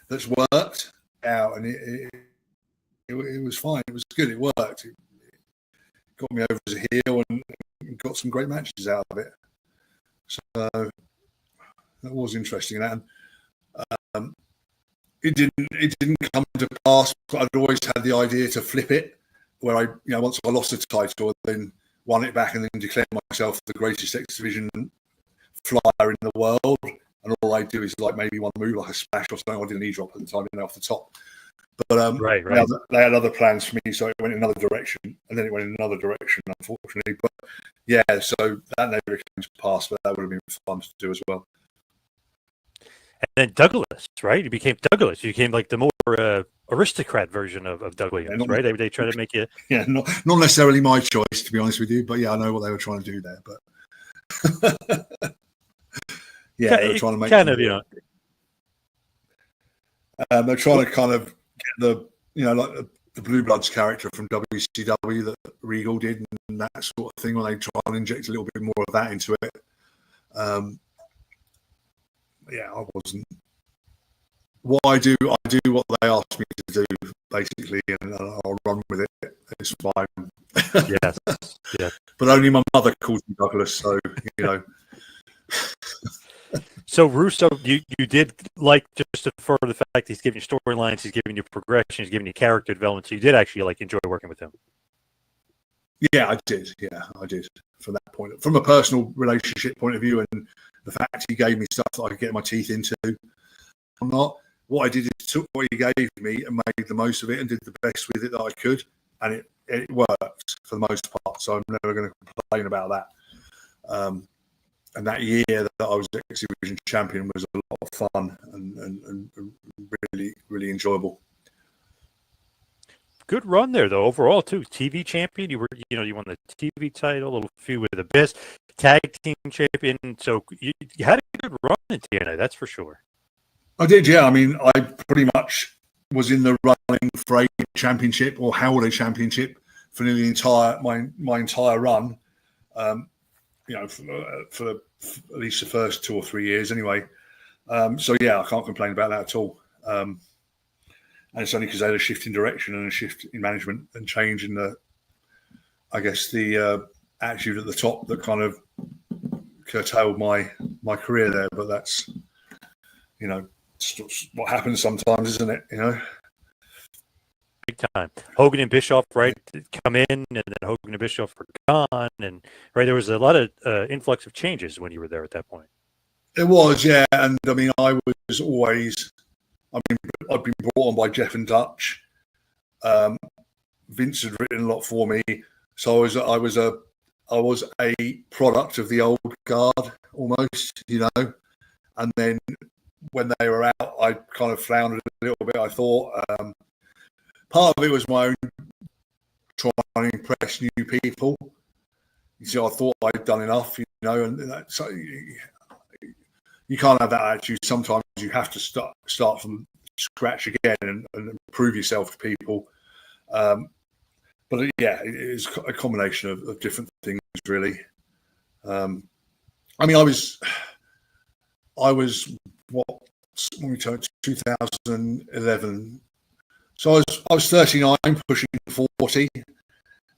that's worked out, and it was fine. It was good. It worked. It got me over as a heel and got some great matches out of it. So that was interesting. And it didn't come to pass. I'd always had the idea to flip it, where I, once I lost the title, then won it back and then declared myself the greatest X Division flyer in the world. And all I do is like maybe one move, like a splash or something. I did a knee drop at the time, off the top. But right. They had other plans for me, so it went in another direction, and then it went in another direction, unfortunately. But yeah, so that never came to pass, but that would have been fun to do as well. And then Douglas, right? You became Douglas. You became like the more aristocrat version of Doug Williams, right? They try to make you. Yeah, not necessarily my choice, to be honest with you, but yeah, I know what they were trying to do there. But yeah, they were trying to make kind of, they're trying to kind of get the, like the Blue Bloods character from WCW that Regal did and that sort of thing, when they try and inject a little bit more of that into it. Yeah, I wasn't. What I do what they ask me to do, basically, and I'll run with it. It's fine. Yes. Yeah. But only my mother calls me Douglas, so So Russo, you did like, just for the fact he's giving you storylines, he's giving you progression, he's giving you character development. So you did actually like enjoy working with him. Yeah, I did. Yeah, I did. From that point, from a personal relationship point of view, and the fact he gave me stuff that I could get my teeth into. What I did is took what he gave me and made the most of it and did the best with it that I could, and it worked for the most part. So I'm never going to complain about that. And that year that I was X Division champion was a lot of fun and really, really enjoyable. Good run there, though, overall, too. TV champion. You won the TV title, a little feud with Abyss, tag team champion. So you had a good run in TNA, that's for sure. I did, yeah. I mean, I pretty much was in the running for a championship or held a championship for nearly my entire run. For at least the first 2 or 3 years, anyway. So yeah, I can't complain about that at all. And it's only because they had a shift in direction and a shift in management and change in the attitude at the top that kind of curtailed my career there. But that's, what happens sometimes, isn't it? Big time. Hogan and Bischoff, right, come in, and then Hogan and Bischoff were gone, and right, there was a lot of influx of changes when you were there at that point. It was, yeah, and I mean, I've been brought on by Jeff and Dutch. Vince had written a lot for me, so I was a product of the old guard almost, and then when they were out, I kind of floundered a little bit. I thought part of it was my own trying to impress new people. I thought I'd done enough, and so you can't have that attitude. Sometimes you have to start from scratch again and prove yourself to people. But yeah, it's a combination of different things, really. I mean, I was when we turned 2011. So I was 39, pushing 40,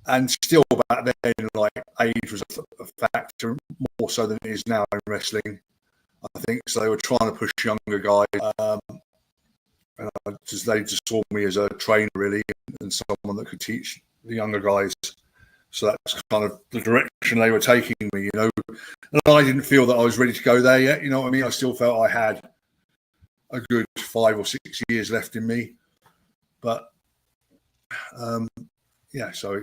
and still back then, like, age was a factor more so than it is now in wrestling. I think so. They were trying to push younger guys, and they just saw me as a trainer, really, and someone that could teach the younger guys. So that's kind of the direction they were taking me, And I didn't feel that I was ready to go there yet. You know what I mean? I still felt I had a good 5 or 6 years left in me. But, yeah, so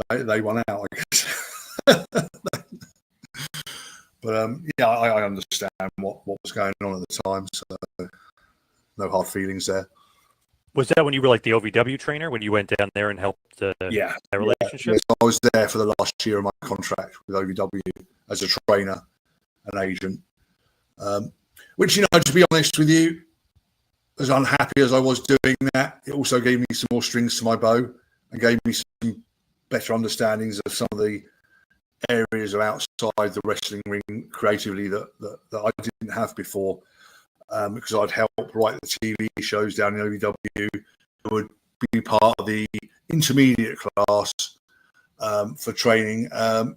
they won out, I guess. But, yeah, I understand what was going on at the time, so no hard feelings there. Was that when you were like the OVW trainer, when you went down there and helped that relationship? Yeah, I was there for the last year of my contract with OVW as a trainer and agent. Which, to be honest with you, as unhappy as I was doing that, it also gave me some more strings to my bow and gave me some better understandings of some of the areas of outside the wrestling ring creatively that I didn't have before. Because I'd helped write the TV shows down in OVW, would be part of the intermediate class for training.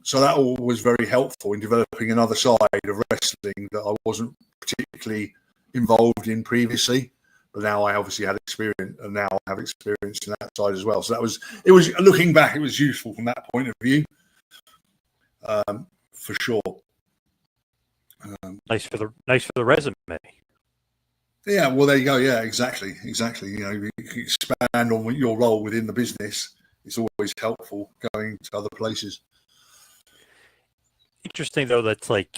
So that all was very helpful in developing another side of wrestling that I wasn't particularly involved in previously. But now I obviously had experience, and now I have experience in that side as well. So it was looking back, it was useful from that point of view, for sure. Nice for the resume. Yeah, well, there you go. Yeah, exactly. You know, you expand on your role within the business. It's always helpful going to other places. Interesting though, that's like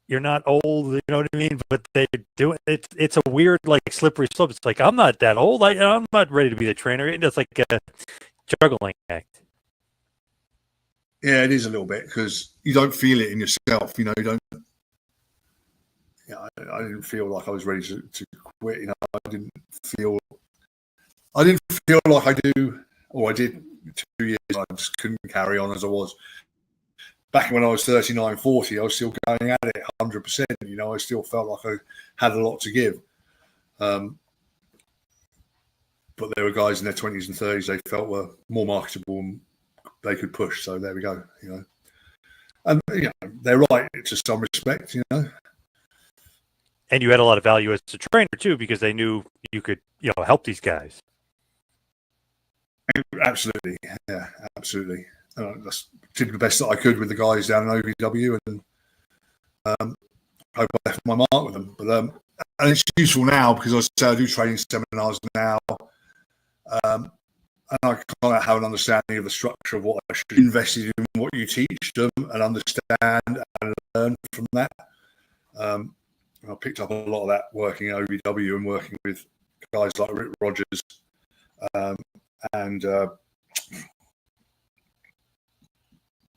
you're not old, you know what I mean? But they do it. It's a weird, like, slippery slope. It's like I'm not that old. I'm not ready to be the trainer. It's like a juggling act. Yeah, it is a little bit because you don't feel it in yourself. You know, you don't. Yeah, I didn't feel like I was ready to quit. You know, I didn't feel like I do, or I did 2 years. I just couldn't carry on as I was. Back when I was 39, 40, I was still going at it 100%. You know, I still felt like I had a lot to give. But there were guys in their 20s and 30s they felt were more marketable and they could push. So there we go, you know. And, you know, they're right to some respect, you know. And you had a lot of value as a trainer, too, because they knew you could, you know, help these guys. Absolutely. Yeah, absolutely. I did the best that I could with the guys down in OVW, and hope I left my mark with them. But and it's useful now because I do training seminars now, and I kind of have an understanding of the structure of what I should invest in, what you teach them, and understand and learn from that. I picked up a lot of that working at OVW and working with guys like Rick Rogers and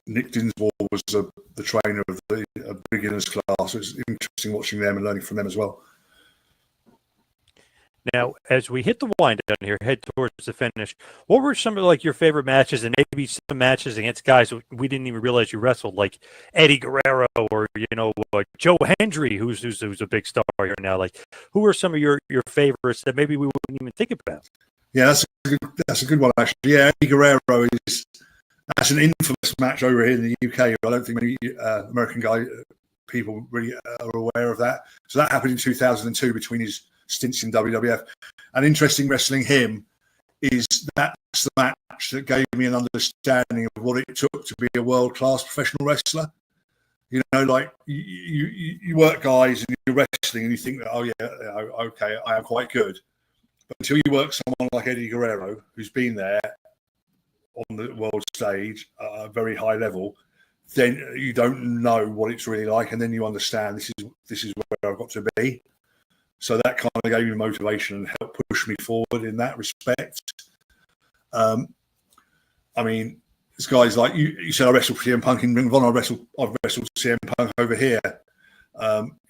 Nick Dinsmore was the trainer of the beginners class. It was interesting watching them and learning from them as well. Now, as we hit the wind down here, head towards the finish, what were some of, like, your favorite matches, and maybe some matches against guys we didn't even realize you wrestled, like Eddie Guerrero or, you know, Joe Hendry, who's a big star here now? Like, who are some of your favorites that maybe we wouldn't even think about? Yeah, that's a good one, actually. Yeah, Eddie Guerrero that's an infamous match over here in the UK. I don't think many American people really are aware of that. So that happened in 2002 between his stints in WWF. And interesting wrestling him is that's the match that gave me an understanding of what it took to be a world-class professional wrestler. You know, like you work guys and you're wrestling and you think that, oh yeah, okay, I am quite good. But until you work someone like Eddie Guerrero, who's been there on the world stage at a very high level, then you don't know what it's really like, and then you understand this is where I've got to be. So that kind of gave me motivation and helped push me forward in that respect. I mean, there's guys like you said I wrestled CM Punk in Ring of Honor. I've wrestled CM Punk over here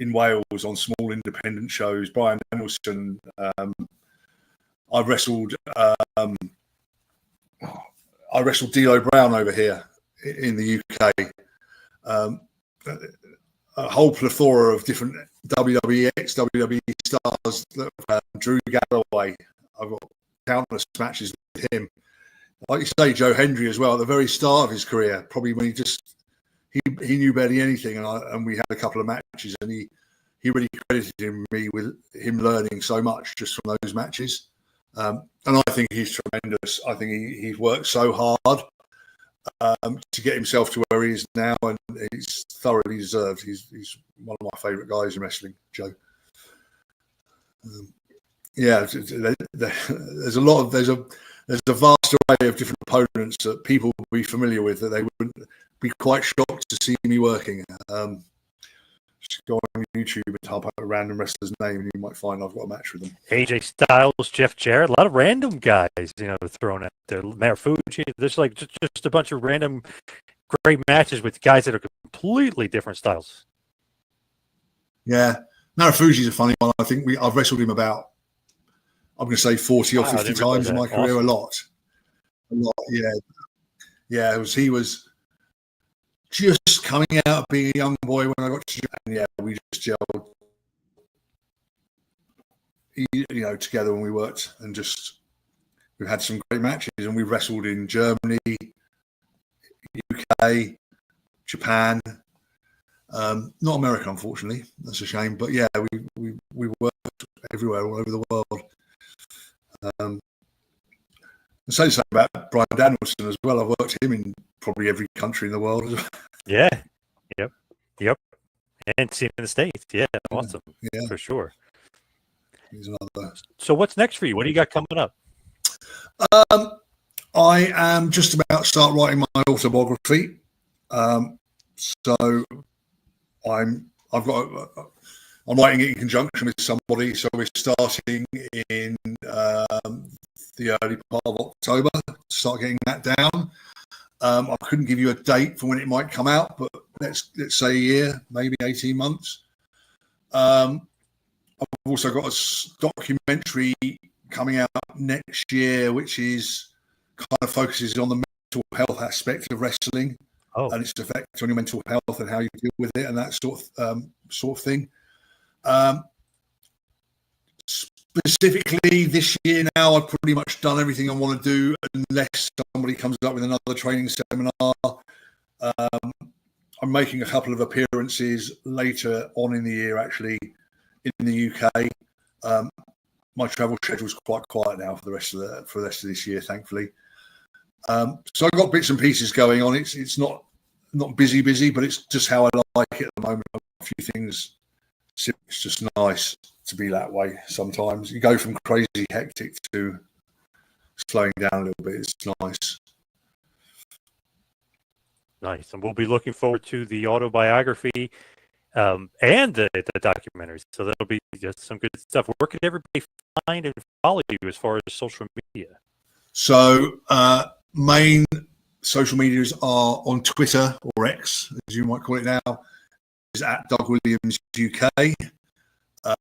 in Wales on small independent shows. Bryan Danielson. I've wrestled. I wrestled D'Lo Brown over here in the UK. A whole plethora of different WWE stars. Drew Galloway. I've got countless matches with him. Like you say, Joe Hendry as well. At the very start of his career, probably when he knew barely anything, and we had a couple of matches, and he really credited me with him learning so much just from those matches. And I think he's tremendous. I think he's worked so hard to get himself to where he is now, and he's thoroughly deserved. He's one of my favourite guys in wrestling, Joe. There's a vast array of different opponents that people will be familiar with that they wouldn't be quite shocked to see me working. Just go on YouTube and type out a random wrestler's name, and you might find I've got a match with them. AJ Styles, Jeff Jarrett, a lot of random guys, you know, thrown out there. Marufuji, there's like just a bunch of random great matches with guys that are completely different styles. Yeah, Marufuji's a funny one. I think I've wrestled him about, I'm going to say 40 or 50 times in my career. Awesome. A lot. Yeah. He was just coming out of being a young boy when I got to Japan. Yeah, we just gelled, you know, together when we worked, and just we've had some great matches, and we've wrestled in Germany, UK, Japan, not America, unfortunately. That's a shame. But yeah, we worked everywhere, all over the world. The same thing about Bryan Danielson as well. I've worked him in probably every country in the world. Yeah. Yep. And seen in the States. Yeah. Awesome. Yeah. For sure. He's another. So what's next for you? What do you got coming up? I am just about to start writing my autobiography. So I'm writing it in conjunction with somebody. So we're starting in the early part of October to start getting that down. I couldn't give you a date for when it might come out, but let's say a year, maybe 18 months. I've also got a documentary coming out next year, which is kind of focuses on the mental health aspect of wrestling and its effect on your mental health and how you deal with it and that sort of thing. Specifically this year now, I've pretty much done everything I want to do unless somebody comes up with another training seminar. I'm making a couple of appearances later on in the year, actually, in the UK. My travel schedule is quite quiet now for the rest of this year, thankfully. So I've got bits and pieces going on. It's not busy, but it's just how I like it at the moment. A few things. It's just nice to be that way. Sometimes you go from crazy hectic to slowing down a little bit. It's nice. Nice. And we'll be looking forward to the autobiography and the documentaries. So that'll be just some good stuff. Where can everybody find and follow you as far as social media? So main social medias are on Twitter, or X, as you might call it now, is at Doug Williams UK.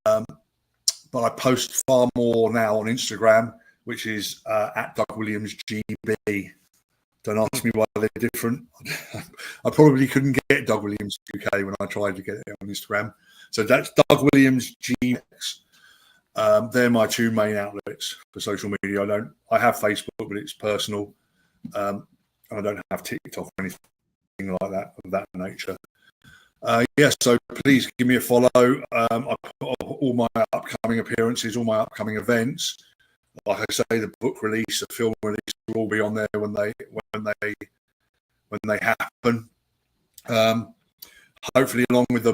But I post far more now on Instagram, which is at Doug Williams GB. Don't ask me why they're different. I probably couldn't get Doug Williams UK when I tried to get it on Instagram. So that's Doug Williams GX. They're my two main outlets for social media. I have Facebook, but it's personal. And I don't have TikTok or anything like that of that nature. So please give me a follow. I put all my upcoming appearances, all my upcoming events. Like I say, the book release, the film release will all be on there when they happen. Hopefully, along with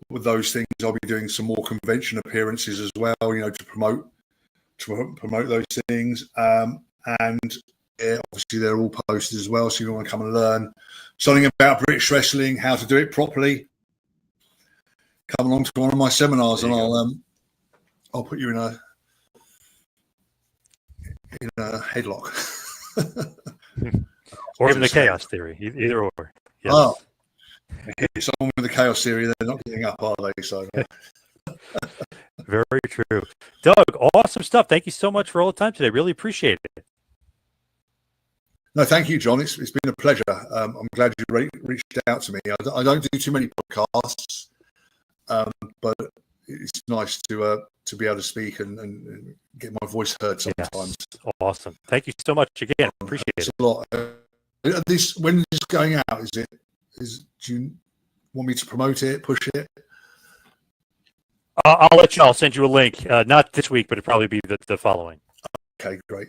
with those things, I'll be doing some more convention appearances as well. To promote those things. And obviously, they're all posted as well. So if you want to come and learn something about British wrestling, how to do it properly, come along to one of my seminars, and I'll put you in a headlock. Or even the chaos theory, either or. Yes. Oh, hit someone with the chaos theory, they're not getting up, are they? So very true. Doug, awesome stuff. Thank you so much for all the time today. Really appreciate it. No, thank you, John. It's been a pleasure. I'm glad you reached out to me. I don't do too many podcasts, but it's nice to be able to speak and get my voice heard sometimes. Yes. Awesome. Thank you so much again. Appreciate it. A lot. When is this going out? Do you want me to promote it, push it? I'll let you know. I'll send you a link. Not this week, but it'll probably be the following. Okay, great.